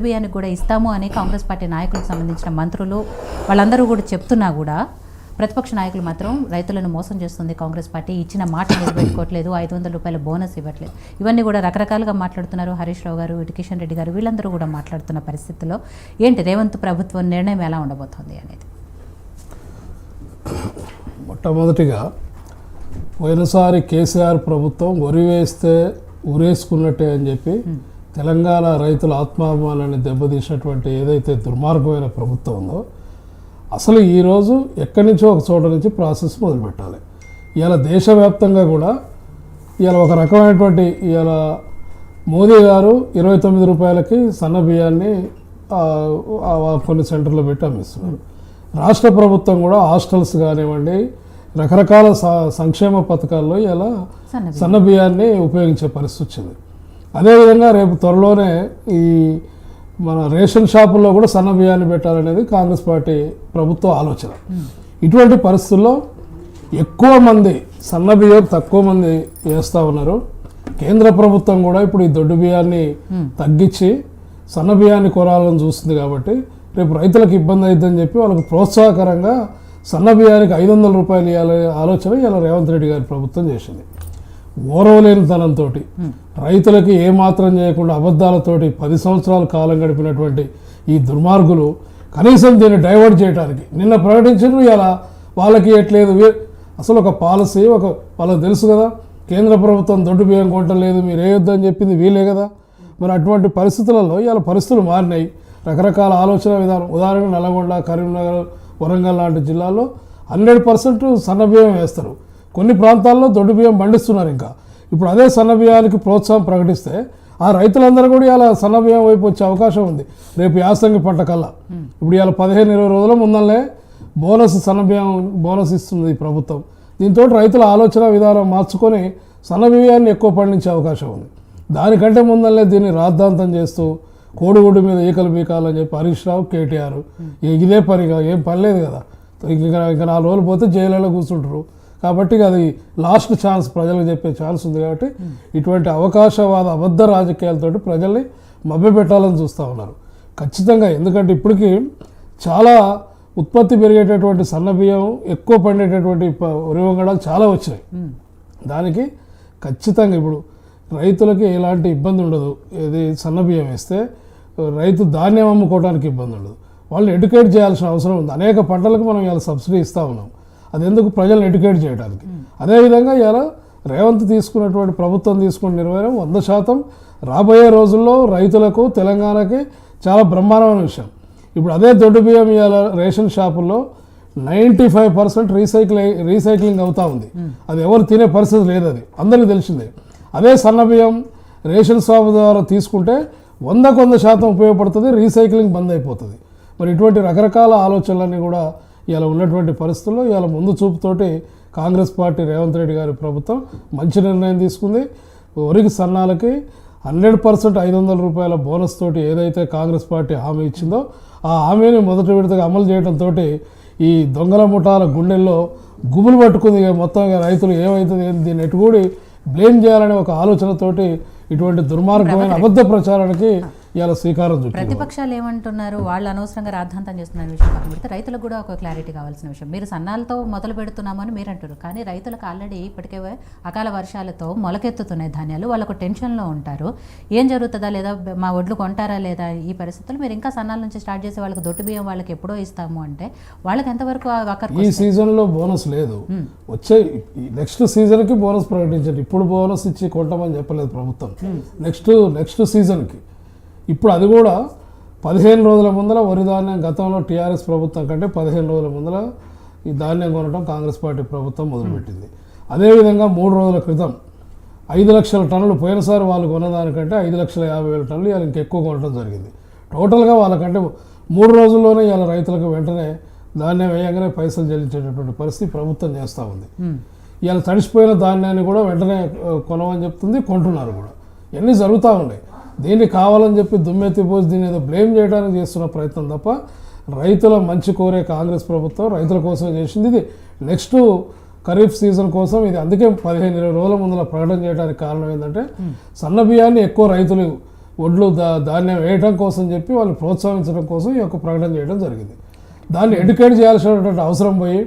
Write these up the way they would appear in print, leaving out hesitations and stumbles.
బియ్యానికి కూడా ఇస్తాము అని కాంగ్రెస్ పార్టీ నాయకులకు సంబంధించిన మంత్రులు వాళ్ళందరూ కూడా చెప్తున్నా కూడా ప్రతిపక్ష నాయకులు మాత్రం రైతులను మోసం చేస్తుంది కాంగ్రెస్ పార్టీ, ఇచ్చిన మాట నిలబెట్టుకోవట్లేదు, 500 రూపాయల బోనస్ ఇవ్వట్లేదు, ఇవన్నీ కూడా రకరకాలుగా మాట్లాడుతున్నారు. హరీష్ రావు గారు, కిషన్ రెడ్డి గారు వీళ్ళందరూ కూడా మాట్లాడుతున్న పరిస్థితుల్లో ఏంటి రేవంత్ ప్రభుత్వం నిర్ణయం ఎలా ఉండబోతోంది అనేది? మొట్టమొదటిగా పోయినసారి కేసీఆర్ ప్రభుత్వం వరి వేస్తే ఉరేసుకున్నట్టే అని చెప్పి తెలంగాణ రైతుల ఆత్మాభిమానాన్ని దెబ్బతీసినటువంటి ఏదైతే దుర్మార్గమైన ప్రభుత్వం ఉందో, అసలు ఈరోజు ఎక్కడి నుంచో ఒక చోట నుంచి ప్రాసెస్ మొదలుపెట్టాలి. ఇవాళ దేశవ్యాప్తంగా కూడా ఇవాళ ఒక రకమైనటువంటి ఇవాళ మోదీ గారు 29 రూపాయలకి సన్న బియ్యాన్ని కొన్ని సెంటర్లో పెట్టి అమ్మిస్తున్నారు. రాష్ట్ర ప్రభుత్వం కూడా హాస్టల్స్ కానివ్వండి, రకరకాల సంక్షేమ పథకాల్లో ఇలా సన్న బియ్యాన్ని ఉపయోగించే పరిస్థితి వచ్చింది. అదేవిధంగా రేపు త్వరలోనే ఈ మన రేషన్ షాపుల్లో కూడా సన్న బియ్యాన్ని పెట్టాలనేది కాంగ్రెస్ పార్టీ ప్రభుత్వ ఆలోచన. ఇటువంటి పరిస్థితుల్లో ఎక్కువ మంది సన్న బియ్యం తక్కువ మంది వేస్తూ ఉన్నారు. కేంద్ర ప్రభుత్వం కూడా ఇప్పుడు ఈ దొడ్డు బియ్యాన్ని తగ్గించి సన్న బియ్యాన్ని కొనాలని చూస్తుంది. కాబట్టి రేపు రైతులకు ఇబ్బంది అవుతుందని చెప్పి వాళ్ళకు ప్రోత్సాహకరంగా సన్న బియ్యానికి 500 రూపాయలు ఇవ్వాలనే ఆలోచన ఇలా రేవంత్ రెడ్డి గారి ప్రభుత్వం చేసింది. ఓరవలేనితనంతో రైతులకి ఏమాత్రం చేయకుండా అబద్ధాలతోటి 10 సంవత్సరాల కాలం గడిపినటువంటి ఈ దుర్మార్గులు కనీసం దీన్ని డైవర్ట్ చేయడానికి నిన్న ప్రకటించారు. ఇలా వాళ్ళకి ఎట్లేదు, అసలు ఒక పాలసీ వాళ్ళకి తెలుసు కదా, కేంద్ర ప్రభుత్వం దొడ్డు బియ్యం కొంటలేదు, మీరు వేయొద్దని చెప్పింది వీలే కదా. మరి అటువంటి పరిస్థితులలో ఇవాళ పరిస్థితులు మారినాయి. రకరకాల ఆలోచన విధానం, ఉదాహరణ నల్గొండ, కరీంనగర్, వరంగల్ లాంటి జిల్లాల్లో 100% సన్న బియ్యం వేస్తారు. కొన్ని ప్రాంతాల్లో దొడ్డు బియ్యం పండిస్తున్నారు. ఇంకా ఇప్పుడు అదే సన్న బియ్యానికి ప్రోత్సాహం ప్రకటిస్తే ఆ రైతులందరూ కూడా ఇలా సన్న బియ్యం వైపు వచ్చే అవకాశం ఉంది రేపు యాసంగి పంట కల్లా. ఇప్పుడు ఇలా 15-20 రోజుల ముందల్లే సన్న బియ్యం బోనస్ ఇస్తుంది ఈ ప్రభుత్వం. దీంతో రైతుల ఆలోచన విధానం మార్చుకొని సన్న బియ్యాన్ని ఎక్కువ పండించే అవకాశం ఉంది. దానికంటే ముందల్లే దీన్ని రాద్ధాంతం చేస్తూ కోడిగుడ్డు మీద ఈకలు బీకాలని చెప్పి హరీష్ రావు, కేటీఆర్ ఇదే పనిగా ఏం పని లేదు కదా, ఇంకా 4 రోజులు పోతే జైలులో కూర్చుంటారు. కాబట్టి అది లాస్ట్ ఛాన్స్, ప్రజలకు చెప్పే ఛాన్స్ ఉంది. కాబట్టి ఇటువంటి అవకాశవాద అబద్ధ రాజకీయాలతోటి ప్రజల్ని మభ్యపెట్టాలని చూస్తూ ఉన్నారు ఖచ్చితంగా. ఎందుకంటే ఇప్పటికీ చాలా ఉత్పత్తి పెరిగేటటువంటి సన్న బియ్యం, ఎక్కువ పండేటటువంటి వరి వంగడాలు చాలా వచ్చినాయి. దానికి ఖచ్చితంగా ఇప్పుడు రైతులకి ఎలాంటి ఇబ్బంది ఉండదు. ఇది సన్న బియ్యం వేస్తే రైతు ధాన్యం అమ్ముకోవడానికి ఇబ్బంది ఉండదు. వాళ్ళని ఎడ్యుకేట్ చేయాల్సిన అవసరం ఉంది. అనేక పంటలకు మనం ఇలా సబ్సిడీ ఇస్తూ ఉన్నాం, అది ఎందుకు ప్రజలను ఎడ్యుకేట్ చేయడానికి. అదేవిధంగా ఇలా రేవంత్ తీసుకున్నటువంటి ప్రభుత్వం తీసుకున్న నిర్ణయం 100% రాబోయే రోజుల్లో రైతులకు, తెలంగాణకి చాలా బ్రహ్మాండమైన విషయం. ఇప్పుడు అదే దొడ్డు బియ్యం ఇవాళ రేషన్ షాపుల్లో 95% రీసైక్లింగ్ అవుతూ ఉంది. అది ఎవరు తినే పరిస్థితి లేదు, అది అందరికీ తెలిసిందే. అదే సన్న బియ్యం రేషన్ షాప్ ద్వారా తీసుకుంటే 100% ఉపయోగపడుతుంది, రీసైక్లింగ్ బంద్ అయిపోతుంది. మరి ఇటువంటి రకరకాల ఆలోచనలన్నీ కూడా ఇలా ఉన్నటువంటి పరిస్థితుల్లో ఇవాళ ముందు చూపుతోటి కాంగ్రెస్ పార్టీ రేవంత్ రెడ్డి గారి ప్రభుత్వం మంచి నిర్ణయం తీసుకుంది. వరికి సన్నాలకి 100% 500 రూపాయల బోనస్ తోటి ఏదైతే కాంగ్రెస్ పార్టీ హామీ ఇచ్చిందో ఆ హామీని మొదటి విడతగా అమలు చేయడంతో ఈ దొంగల ముఠాల గుండెల్లో గుబులు పట్టుకుంది. మొత్తంగా రైతులు ఏమవుతుంది, దీన్ని ఎటుకూడి బ్లేమ్ చేయాలనే ఒక ఆలోచనతోటి ఇటువంటి దుర్మార్గమైన అబద్ధ ప్రచారానికి ఇలా శ్రీకారం చుట్టారు. ప్రతిపక్షాలు ఏమంటున్నారు, వాళ్ళు అనవసరంగా రాద్ధాంతం చేస్తున్న విషయం పక్కన పెడితే రైతులకు కూడా ఒక క్లారిటీ కావాల్సిన విషయం. మీరు సన్నాలతో మొదలు పెడుతున్నామని మీరు అంటారు, కానీ రైతులకు ఆల్రెడీ ఇప్పటికే అకాల వర్షాలతో మొలకెత్తుతున్నాయి ధాన్యాలు, వాళ్ళకు టెన్షన్లో ఉంటారు. ఏం జరుగుతుందా లేదా, మా ఒడ్లు కొంటారా లేదా, ఈ పరిస్థితుల్లో మీరు ఇంకా సన్నాల నుంచి స్టార్ట్ చేసి వాళ్ళకి దొడ్డు బియ్యం వాళ్ళకి ఎప్పుడో ఇస్తాము అంటే వాళ్ళకి ఎంతవరకు ఈ సీజన్లో బోనస్ లేదు, వచ్చే నెక్స్ట్ సీజన్కి బోనస్ ప్రకటించండి. ఇప్పుడు బోనస్ ఇచ్చి కొంటామని చెప్పలేదు ప్రభుత్వం, నెక్స్ట్ సీజన్కి. ఇప్పుడు అది కూడా 15 రోజుల ముందర వరి ధాన్యం, గతంలో టీఆర్ఎస్ ప్రభుత్వం కంటే 15 రోజుల ముందర ఈ ధాన్యం కొనడం కాంగ్రెస్ పార్టీ ప్రభుత్వం మొదలుపెట్టింది. అదేవిధంగా 3 రోజుల క్రితం 5 లక్షల టన్నులు, పోయినసారి వాళ్ళు కొన్నదానికంటే 5,50,000 టన్నులు ఇలా ఇంకెక్కువ కొనడం జరిగింది. టోటల్గా వాళ్ళకంటే 3 రోజుల్లోనే ఇలా రైతులకు వెంటనే ధాన్యం వేయగానే పైసలు చెల్లించేటటువంటి పరిస్థితి ప్రభుత్వం చేస్తూ ఉంది. ఇలా తడిసిపోయిన ధాన్యాన్ని కూడా వెంటనే కొనమని చెప్తుంది, కొంటున్నారు కూడా. ఇవన్నీ జరుగుతూ ఉన్నాయి. దీన్ని కావాలని చెప్పి దుమ్మెత్తి పోసి దీన్ని ఏదో బ్లేమ్ చేయడానికి చేస్తున్న ప్రయత్నం తప్ప రైతుల మంచి కోరే కాంగ్రెస్ ప్రభుత్వం రైతుల కోసం చేసింది. ఇది నెక్స్ట్ ఖరీఫ్ సీజన్ కోసం ఇది. అందుకే 15-20 రోజుల ముందర ప్రకటన చేయడానికి కారణం ఏంటంటే సన్న బియ్యాన్ని ఎక్కువ రైతులు ఒడ్లు ధాన్యం వేయడం కోసం చెప్పి వాళ్ళు ప్రోత్సహించడం కోసం ఈ యొక్క ప్రకటన చేయడం జరిగింది. దాన్ని ఎడ్యుకేట్ చేయాల్సినటువంటి అవసరం పోయి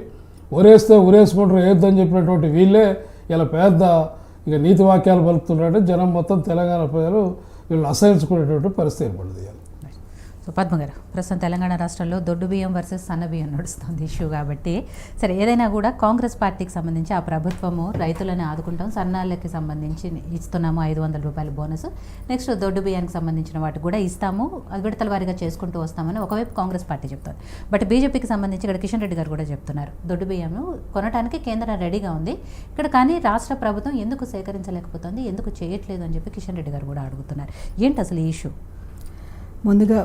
ఊరేస్తే ఊరేసుకుంటారు వేయొద్దని చెప్పినటువంటి వీళ్ళే ఇలా పెద్ద ఇక నీతి వాక్యాలు పలుకుతున్నారంటే జనం మొత్తం తెలంగాణ ప్రజలు వీళ్ళని అసహించుకునేటువంటి పరిస్థితి ఏర్పడింది. సో పద్మ గారు, ప్రస్తుతం తెలంగాణ రాష్ట్రంలో దొడ్డు బియ్యం వర్సెస్ సన్న బియ్యం నడుస్తుంది ఇష్యూ కాబట్టి, సరే ఏదైనా కూడా కాంగ్రెస్ పార్టీకి సంబంధించి ఆ ప్రభుత్వము రైతులను ఆదుకుంటాం, సన్నాలకి సంబంధించి ఇస్తున్నాము 500 రూపాయల బోనస్, నెక్స్ట్ దొడ్డు బియ్యానికి సంబంధించిన వాటికి కూడా ఇస్తాము, అది విడతల వారీగా చేసుకుంటూ వస్తామని ఒకవైపు కాంగ్రెస్ పార్టీ చెప్తుంది. బట్ బీజేపీకి సంబంధించి ఇక్కడ కిషన్ రెడ్డి గారు కూడా చెప్తున్నారు దొడ్డు బియ్యం కొనడానికి కేంద్రం రెడీగా ఉంది ఇక్కడ, కానీ రాష్ట్ర ప్రభుత్వం ఎందుకు సేకరించలేకపోతుంది, ఎందుకు చేయట్లేదు అని చెప్పి కిషన్ రెడ్డి గారు కూడా అడుగుతున్నారు. ఏంటి అసలు ఈ ఇష్యూ? ముందుగా